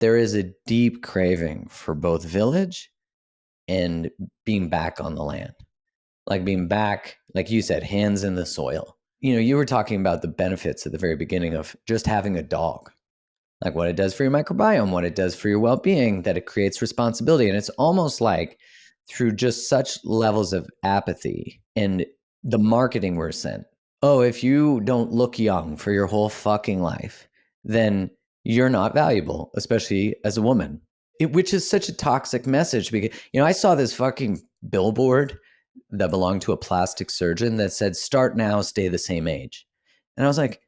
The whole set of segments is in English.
there is a deep craving for both village and being back on the land. Like being back, like you said, hands in the soil. You were talking about the benefits at the very beginning of just having a dog, like what it does for your microbiome, what it does for your well-being, that it creates responsibility. And it's almost like through just such levels of apathy and the marketing we're sent. Oh, if you don't look young for your whole fucking life, then you're not valuable, especially as a woman. Which is such a toxic message because, I saw this fucking billboard that belonged to a plastic surgeon that said, "Start now, stay the same age." And I was like,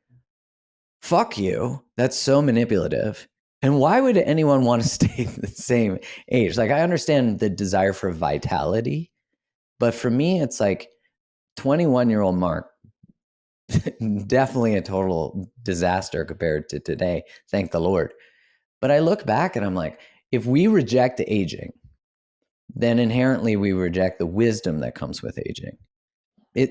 fuck you. That's so manipulative. And why would anyone want to stay the same age? Like, I understand the desire for vitality, but for me, it's like 21-year-old Mark, definitely a total disaster compared to today. Thank the Lord. But I look back and I'm like, if we reject aging, then inherently we reject the wisdom that comes with aging.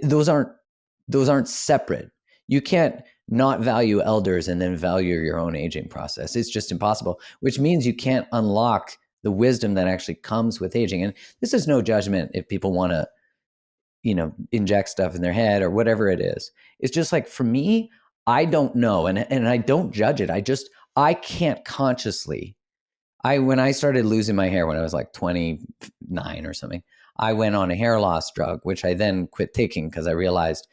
Those aren't separate. You can't not value elders and then value your own aging process. It's just impossible, which means you can't unlock the wisdom that actually comes with aging. And this is no judgment if people want to, inject stuff in their head or whatever it is. It's just like, for me, I don't know. And I don't judge it. I can't consciously. When I started losing my hair when I was like 29 or something, I went on a hair loss drug, which I then quit taking because I realized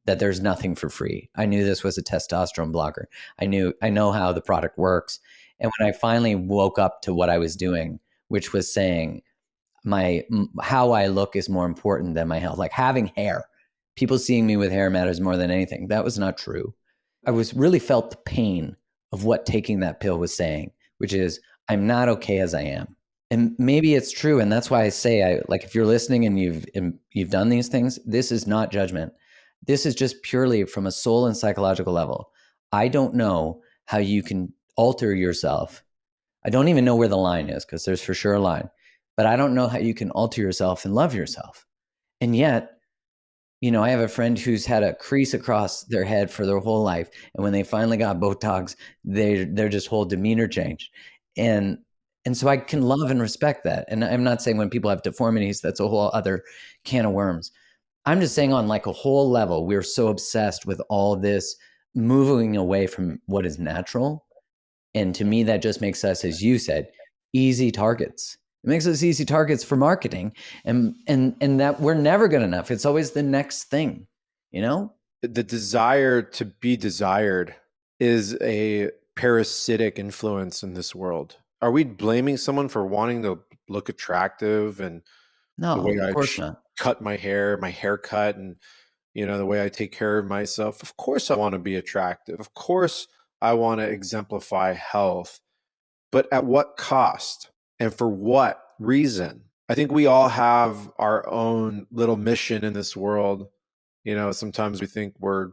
that there's nothing for free. I knew this was a testosterone blocker. I know how the product works. And when I finally woke up to what I was doing, which was saying how I look is more important than my health, like having hair, people seeing me with hair matters more than anything. That was not true. I was really felt the pain of what taking that pill was saying, which is I'm not okay as I am. And maybe it's true. And that's why I say, like, if you're listening and you've done these things, this is not judgment. This is just purely from a soul and psychological level. I don't know how you can alter yourself. I don't even know where the line is because there's for sure a line, but I don't know how you can alter yourself and love yourself. And yet, I have a friend who's had a crease across their head for their whole life. And when they finally got Botox, their just whole demeanor changed. And so I can love and respect that. And I'm not saying when people have deformities, that's a whole other can of worms. I'm just saying on like a whole level, we're so obsessed with all this moving away from what is natural. And to me, that just makes us, as you said, easy targets. It makes us easy targets for marketing, and that we're never good enough. It's always the next thing, The desire to be desired is a parasitic influence in this world. Are we blaming someone for wanting to look attractive and the No, way of I course not. cut my hair, my haircut, and the way I take care of myself? Of course, I want to be attractive. Of course, I want to exemplify health, but at what cost and for what reason? I think we all have our own little mission in this world. Sometimes we think we're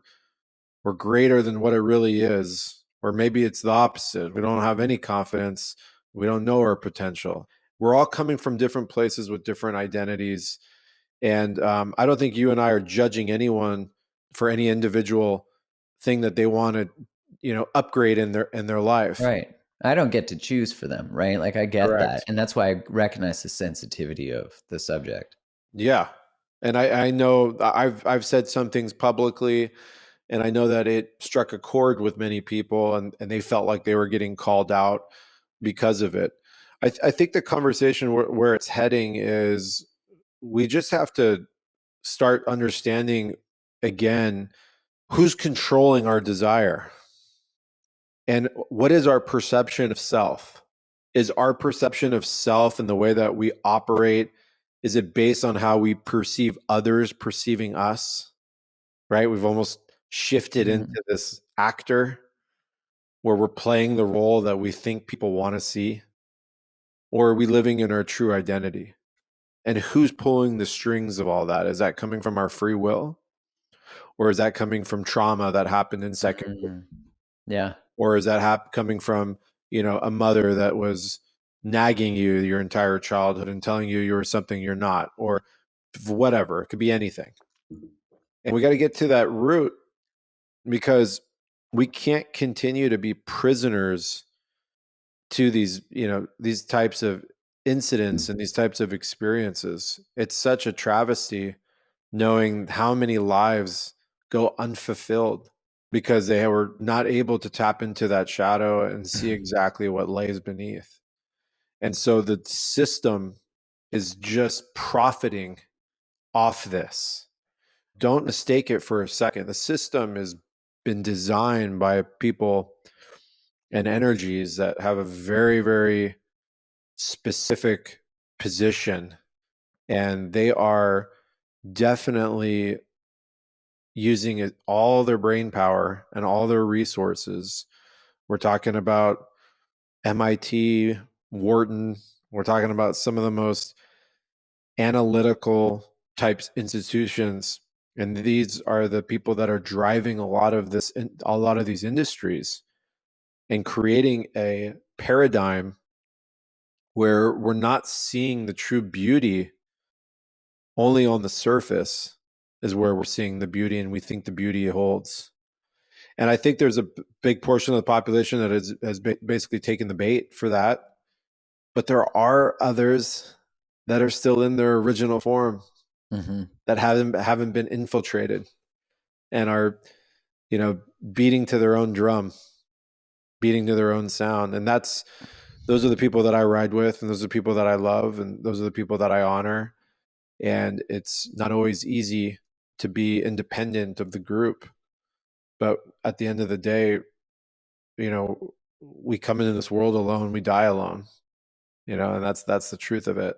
greater than what it really is, or maybe it's the opposite. We don't have any confidence. We don't know our potential. We're all coming from different places with different identities, and I don't think you and I are judging anyone for any individual thing that they want to, upgrade in their life. Right. I don't get to choose for them, right? Like I get that. Correct. And that's why I recognize the sensitivity of the subject. Yeah, and I know I've said some things publicly, and I know that it struck a chord with many people, and they felt like they were getting called out because of it. I think the conversation where it's heading is we just have to start understanding again who's controlling our desire and what is our perception of self. Is our perception of self and the way that we operate, is it based on how we perceive others perceiving us? Right? We've almost shifted Mhm. into this actor where we're playing the role that we think people want to see, or are we living in our true identity? And who's pulling the strings of all that? Is that coming from our free will, or is that coming from trauma that happened in second, Mm. Yeah. or is that coming from a mother that was nagging you your entire childhood and telling you were something you're not, or whatever? It could be anything. And we got to get to that root, because we can't continue to be prisoners to these, these types of incidents and these types of experiences. It's such a travesty knowing how many lives go unfulfilled because they were not able to tap into that shadow and see exactly what lays beneath. And so the system is just profiting off this. Don't mistake it for a second. The system has been designed by people and energies that have a very, very specific position, and they are definitely using it, all their brain power and all their resources. We're talking about MIT, Wharton. We're talking about some of the most analytical types institutions, and these are the people that are driving a lot of these industries and creating a paradigm where we're not seeing the true beauty. Only on the surface is where we're seeing the beauty, and we think the beauty holds. And I think there's a big portion of the population that has basically taken the bait for that. But there are others that are still in their original form, that haven't been infiltrated and are, beating to their own drum, beating to their own sound. And those are the people that I ride with, and those are the people that I love, and those are the people that I honor. And it's not always easy to be independent of the group, but at the end of the day, we come into this world alone, we die alone, and that's the truth of it.